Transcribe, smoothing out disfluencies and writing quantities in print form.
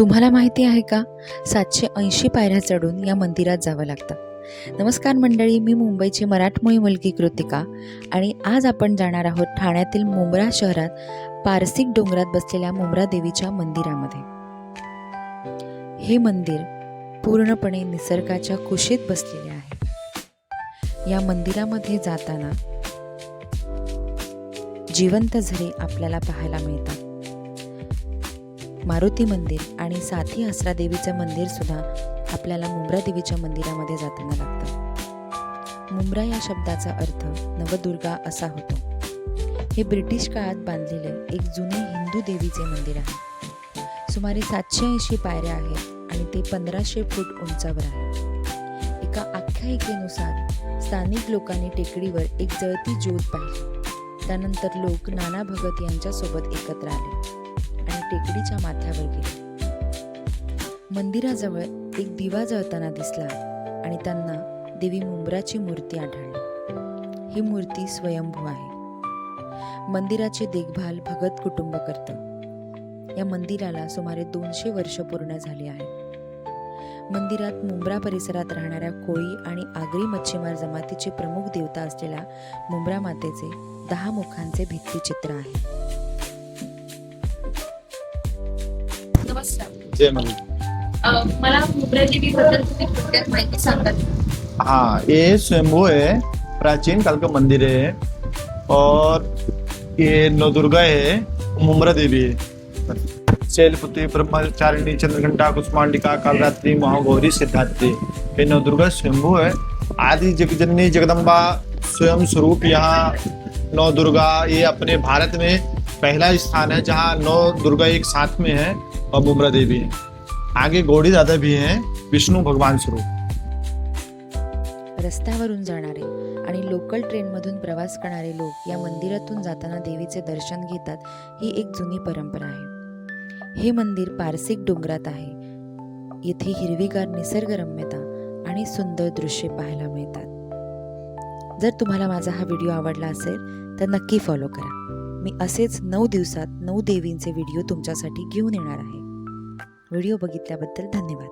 तुम्हाला माहिती आहे का, 780 पायऱ्या चढून या मंदिरात जावं लागतं. नमस्कार मंडळी, मी मुंबईची मराठमोळी मुलगी कृतिका आणि आज आपण जाणार आहोत ठाण्यातील मुंब्रा शहरात पारसिक डोंगरात बसलेल्या मुंब्रा देवीच्या मंदिरामध्ये. हे मंदिर पूर्णपणे निसर्गाच्या कुशीत बसलेले आहे. या मंदिरामध्ये जाताना जिवंत झरे आपल्याला पाहायला मिळतात. मारुती मंदिर आणि साथी हसरा देवीचं मंदिर सुद्धा आपल्याला मुंब्रा देवीच्या मंदिरामध्ये जाताना लागतं. मुंब्रा या शब्दाचा अर्थ नवदुर्गा असा होतो. हे ब्रिटिश काळात बांधलेले एक जुने हिंदू देवीचे मंदिर आहे. सुमारे 780 पायऱ्या आहेत आणि ते 1500 फूट उंचावर आहे. एका आख्यायिकेनुसार स्थानिक लोकांनी टेकडीवर एक जळती ज्योत पाहिली. त्यानंतर लोक नाना भगत यांच्यासोबत एकत्र आले आणि टेकडीच्या माथ्यावर गेले. मंदिराजवळ एक दिवा जळताना दिसला आणि त्यांना देवी मुंब्राची मूर्ती आढळली. ही मूर्ती स्वयंभू आहे. मंदिराची देखभाल भगत कुटुंब करतं. या मंदिराला सुमारे 200 वर्ष पूर्ण झाली आहेत. मंदिरात मुंब्रा परिसरात राहणाऱ्या कोळी आणि आगरी मच्छीमार जमातीची प्रमुख देवता असलेल्या मुंब्रा मातेचे 10 मुखांचे भित्तिचित्र आहे. नमस्कार. जय मंदिर। मला मुंब्रा देवीबद्दल तुम्ही थोडक्यात माहिती सांगाल? हाँ, ये स्वयंभू है, प्राचीन काल का मंदिर है और ये नवदुर्गा है, मुंब्रा देवी है। शैलपुत्री, ब्रह्मचारिणी, चंद्रघंटा, कुष्मांडिका, कालरात्रि, महागौरी, सिद्धात्री, ये नवदुर्गा स्वयंभू है। आदि जगजननी जगदम्बा स्वयं स्वरूप यहाँ नवदुर्गा, ये अपने भारत में पहला स्थान है जहाँ नौ दुर्गा एक साथ में है और मुंब्रा देवी है। आगे गौड़ी दादा भी हैं, विष्णु भगवान स्वरूप। रस्त्यावरून जाणारे आणि लोकल ट्रेनमधून प्रवास करणारे लोक या मंदिरातून जाताना देवीचे दर्शन घेतात. ही एक जुनी परंपरा आहे. हे मंदिर पारसिक डोंगरात आहे. येथे हिरवीगार निसर्गरम्यता आणि सुंदर दृश्ये पाहायला मिळतात. जर तुम्हाला माझा हा व्हिडिओ आवडला असेल तर नक्की फॉलो करा. मी असेच 9 दिवसात 9 देवींचे व्हिडिओ तुमच्यासाठी घेऊन येणार आहे. व्हिडिओ बघितल्याबद्दल धन्यवाद.